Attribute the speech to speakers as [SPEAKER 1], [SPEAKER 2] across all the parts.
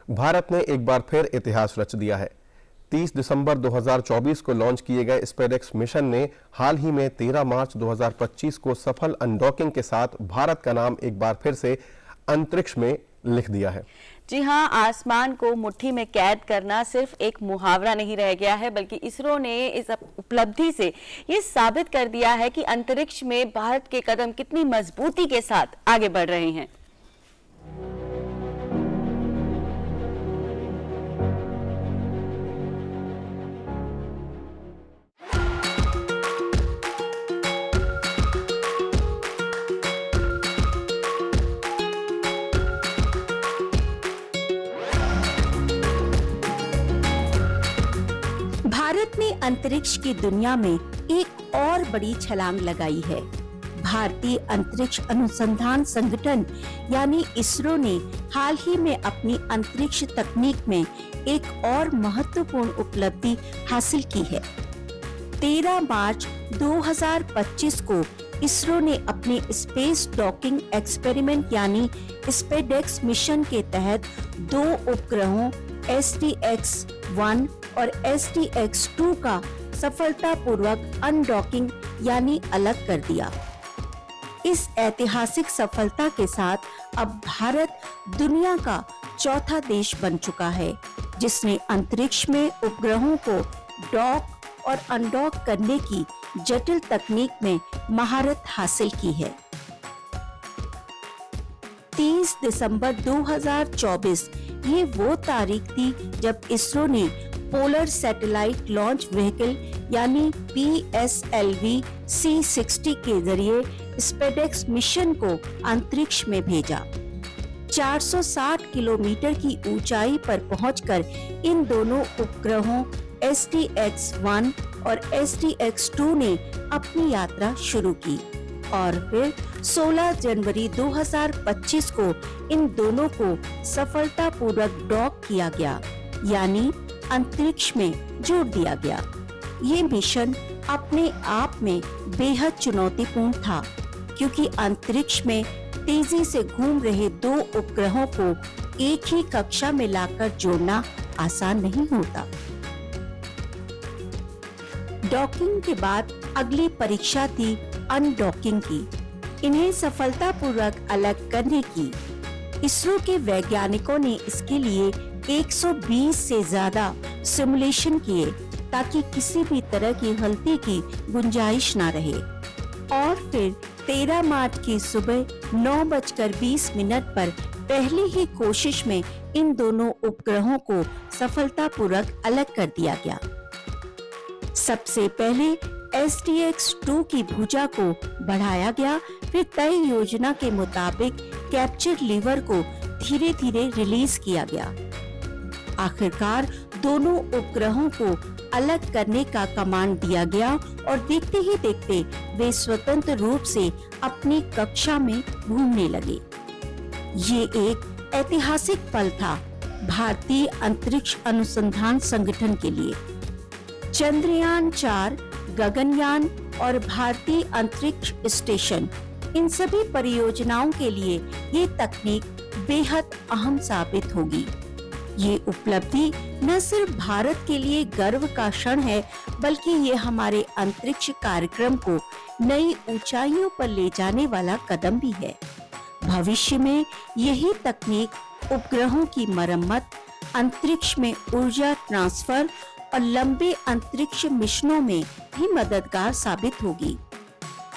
[SPEAKER 1] भारत ने एक बार फिर इतिहास रच दिया है। 30 दिसंबर 2024 को लॉन्च किए गए स्पेसएक्स मिशन ने हाल ही में 13 मार्च 2025 को सफल अनडॉकिंग के साथ भारत का नाम एक बार फिर से अंतरिक्ष में लिख दिया है।
[SPEAKER 2] जी हां, आसमान को मुट्ठी में कैद करना सिर्फ एक मुहावरा नहीं रह गया है, बल्कि इसरो ने इस उपलब्धि से ये साबित कर दिया है कि अंतरिक्ष में भारत के कदम कितनी मजबूती के साथ आगे बढ़ रहे हैं।
[SPEAKER 3] भारत ने अंतरिक्ष की दुनिया में एक और बड़ी छलांग लगाई है। भारतीय अंतरिक्ष अनुसंधान संगठन यानी इसरो ने हाल ही में अपनी अंतरिक्ष तकनीक में एक और महत्वपूर्ण उपलब्धि हासिल की है। 13 मार्च 2025 को इसरो ने अपने स्पेस डॉकिंग एक्सपेरिमेंट यानी स्पेसएक्स मिशन के तहत 2 उपग्रहों STX-1 और STX-2 का सफलतापूर्वक अनडॉकिंग यानी अलग कर दिया। इस ऐतिहासिक सफलता के साथ अब भारत दुनिया का चौथा देश बन चुका है जिसने अंतरिक्ष में उपग्रहों को डॉक और अनडॉक करने की जटिल तकनीक में महारत हासिल की है। 30 दिसंबर 2024 ये वो तारीख थी जब इसरो ने पोलर सैटेलाइट लॉन्च व्हीकल यानी PSLV C60 के जरिए स्पेसएक्स मिशन को अंतरिक्ष में भेजा। 460 किलोमीटर की ऊंचाई पर पहुंचकर इन दोनों उपग्रहों STX-1 और STX-2 ने अपनी यात्रा शुरू की और फिर 16 जनवरी 2025 को इन दोनों को सफलतापूर्वक डॉक किया गया यानी अंतरिक्ष में जोड़ दिया गया। ये मिशन अपने आप में बेहद चुनौतीपूर्ण था क्योंकि अंतरिक्ष में तेजी से घूम रहे 2 उपग्रहों को एक ही कक्षा में लाकर जोड़ना आसान नहीं होता। डॉकिंग के बाद अगली परीक्षा थी अनडॉकिंग की। इन्हें सफलतापूर्वक अलग करने की इसरो के वैज्ञानिकों ने इसके लिए 120 से ज्यादा सिमुलेशन किए ताकि किसी भी तरह की गलती की गुंजाइश ना रहे और फिर 13 मार्च की सुबह 9:20 पर पहली ही कोशिश में इन दोनों उपग्रहों को सफलतापूर्वक अलग कर दिया गया। सबसे पहले STX-2 की भुजा को बढ़ाया गया, फिर तय योजना के मुताबिक कैप्चर लीवर को धीरे धीरे रिलीज किया गया। आखिरकार दोनों उपग्रहों को अलग करने का कमांड दिया गया और देखते ही देखते वे स्वतंत्र रूप से अपनी कक्षा में घूमने लगे। ये एक ऐतिहासिक पल था भारतीय अंतरिक्ष अनुसंधान संगठन के लिए। चंद्रयान 4, गगनयान और भारतीय अंतरिक्ष स्टेशन इन सभी परियोजनाओं के लिए ये तकनीक बेहद अहम साबित होगी। ये उपलब्धि न सिर्फ भारत के लिए गर्व का क्षण है बल्कि ये हमारे अंतरिक्ष कार्यक्रम को नई ऊंचाइयों पर ले जाने वाला कदम भी है। भविष्य में यही तकनीक उपग्रहों की मरम्मत, अंतरिक्ष में ऊर्जा ट्रांसफर और लंबे अंतरिक्ष मिशनों में भी मददगार साबित होगी।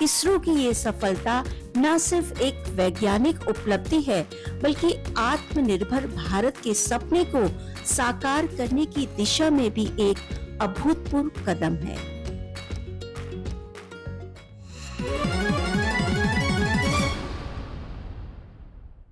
[SPEAKER 3] इसरो की ये सफलता न सिर्फ एक वैज्ञानिक उपलब्धि है बल्कि आत्मनिर्भर भारत के सपने को साकार करने की दिशा में भी एक अभूतपूर्व कदम है।